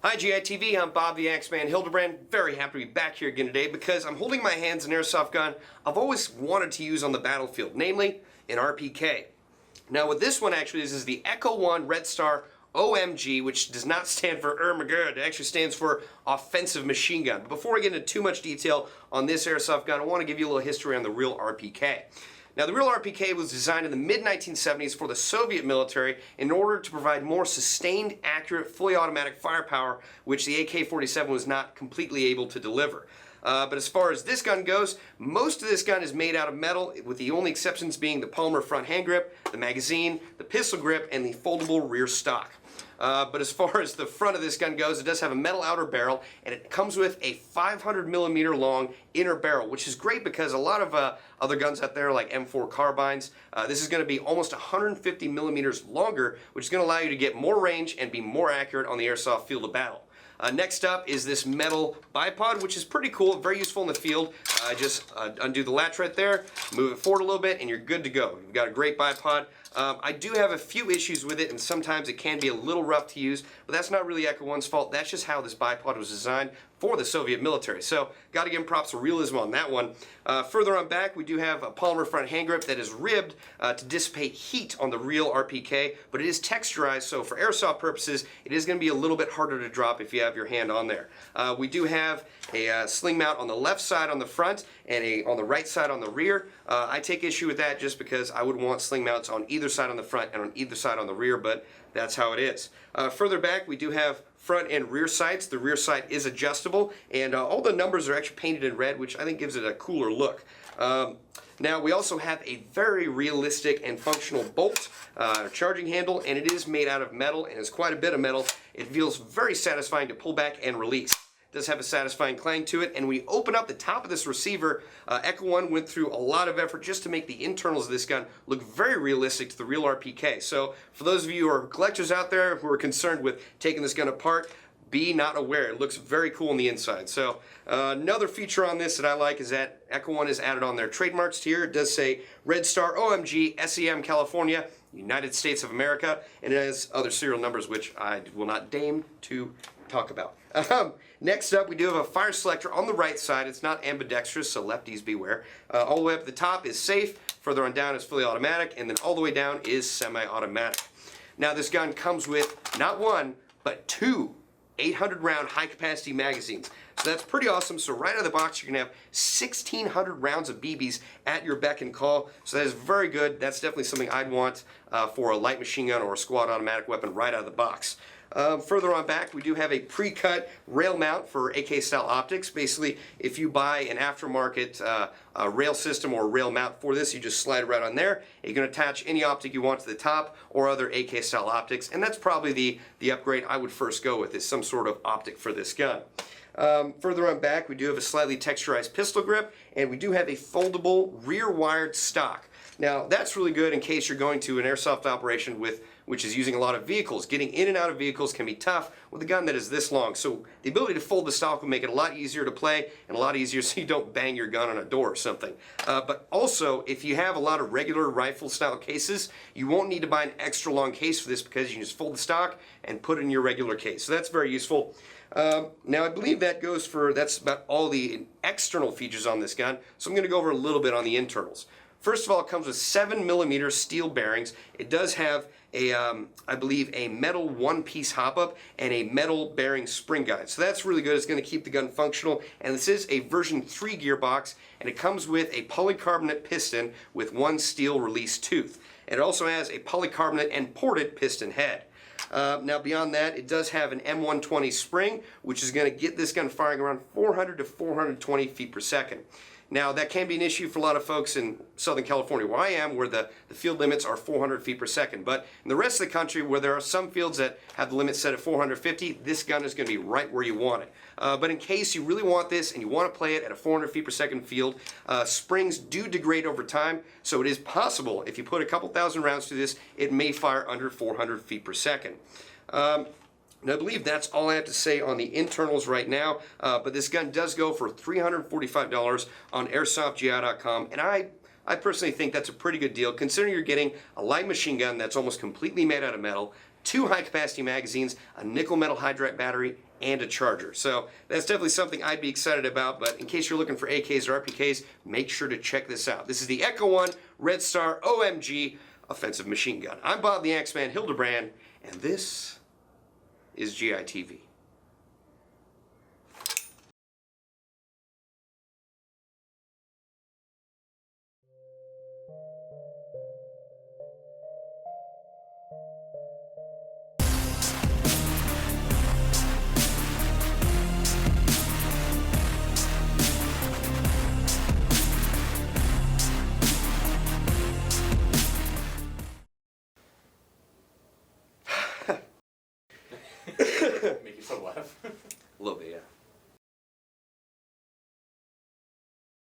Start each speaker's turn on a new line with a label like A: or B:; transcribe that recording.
A: Hi GITV, I'm Bob the Axeman Hildebrand. Very happy to be back here again today because I'm holding in my hands an airsoft gun I've always wanted to use on the battlefield, namely an RPK. Now what this one actually is the Echo One Red Star OMG, which does not stand for Ermagerd. It actually stands for Offensive Machine Gun. But before I get into too much detail on this airsoft gun, I want to give you a little history on the real RPK. Now, the real RPK was designed in the mid-1970s for the Soviet military in order to provide more sustained, accurate, fully automatic firepower, which the AK-47 was not completely able to deliver. But as far as this gun goes, most of this gun is made out of metal, with the only exceptions being the polymer front hand grip, the magazine, the pistol grip, and the foldable rear stock. But as far as the front of this gun goes, it does have a metal outer barrel, and it comes with a 500 millimeter long inner barrel, which is great because a lot of other guns out there like M4 carbines, this is going to be almost 150 millimeters longer, which is going to allow you to get more range and be more accurate on the airsoft field of battle. Next up is this metal bipod, which is pretty cool, very useful in the field. Just undo the latch right there, move it forward a little bit, and you're good to go. You've got a great bipod. I do have a few issues with it, and sometimes it can be a little rough to use, but that's not really Echo One's fault. That's just how this bipod was designed for the Soviet military. So, got to give them props for realism on that one. Further on back, we do have a polymer front hand grip that is ribbed to dissipate heat on the real RPK, but it is texturized, so for airsoft purposes, it is going to be a little bit harder to drop if you have your hand on there. We do have a sling mount on the left side on the front and on the right side on the rear. I take issue with that just because I would want sling mounts on either side on the front and on either side on the rear, but that's how it is. Further back, we do have front and rear sights. The rear sight is adjustable, and all the numbers are actually painted in red, which I think gives it a cooler look. Now, we also have a very realistic and functional bolt charging handle, and it is made out of metal, and it's quite a bit of metal. It feels very satisfying to pull back and release. It does have a satisfying clang to it, and when you open up the top of this receiver, Echo One went through a lot of effort just to make the internals of this gun look very realistic to the real RPK. So for those of you who are collectors out there who are concerned with taking this gun apart, be not aware. It looks very cool on the inside. So another feature on this that I like is that Echo One has added on their trademarks here. It does say Red Star OMG SEM California, United States of America, and it has other serial numbers which I will not deign to talk about. Next up, we do have a fire selector on the right side. It's not ambidextrous, so lefties beware. All the way up at the top is safe. Further on down is fully automatic, and then all the way down is semi-automatic. Now, this gun comes with not one, but two 800-round high-capacity magazines. So that's pretty awesome. So right out of the box, you're going to have 1,600 rounds of BBs at your beck and call. So that is very good. That's definitely something I'd want for a light machine gun or a squad automatic weapon right out of the box. Further on back, we do have a pre-cut rail mount for AK-style optics. Basically, if you buy an aftermarket rail system or rail mount for this, you just slide it right on there. You can attach any optic you want to the top or other AK-style optics, and that's probably the upgrade I would first go with, is some sort of optic for this gun. Further on back, we do have a slightly texturized pistol grip, and we do have a foldable rear-wired stock. Now, that's really good in case you're going to an airsoft operation which is using a lot of vehicles. Getting in and out of vehicles can be tough with a gun that is this long. So the ability to fold the stock will make it a lot easier to play and a lot easier so you don't bang your gun on a door or something. But also, if you have a lot of regular rifle-style cases, you won't need to buy an extra long case for this because you can just fold the stock and put it in your regular case. So that's very useful. Now, I believe that's about all the external features on this gun. So I'm going to go over a little bit on the internals. First of all, it comes with 7mm steel bearings. It does have I believe a metal one-piece hop-up and a metal bearing spring guide. So that's really good. It's going to keep the gun functional. And this is a version 3 gearbox, and it comes with a polycarbonate piston with one steel release tooth. And it also has a polycarbonate and ported piston head. Now beyond that, it does have an M120 spring, which is going to get this gun firing around 400 to 420 feet per second. Now, that can be an issue for a lot of folks in Southern California, where I am, where the field limits are 400 feet per second. But in the rest of the country, where there are some fields that have the limit set at 450, this gun is going to be right where you want it. But in case you really want this and you want to play it at a 400 feet per second field, springs do degrade over time, so it is possible if you put a couple thousand rounds through this, it may fire under 400 feet per second. And I believe that's all I have to say on the internals right now, but this gun does go for $345 on airsoftgi.com, and I personally think that's a pretty good deal considering you're getting a light machine gun that's almost completely made out of metal, 2 high-capacity magazines, a nickel metal hydride battery, and a charger. So that's definitely something I'd be excited about, but in case you're looking for AKs or RPKs, make sure to check this out. This is the Echo One Red Star OMG offensive machine gun. I'm Bob the Axeman Hildebrand, and this is GITV.
B: Make yourself laugh.
A: A little bit, yeah.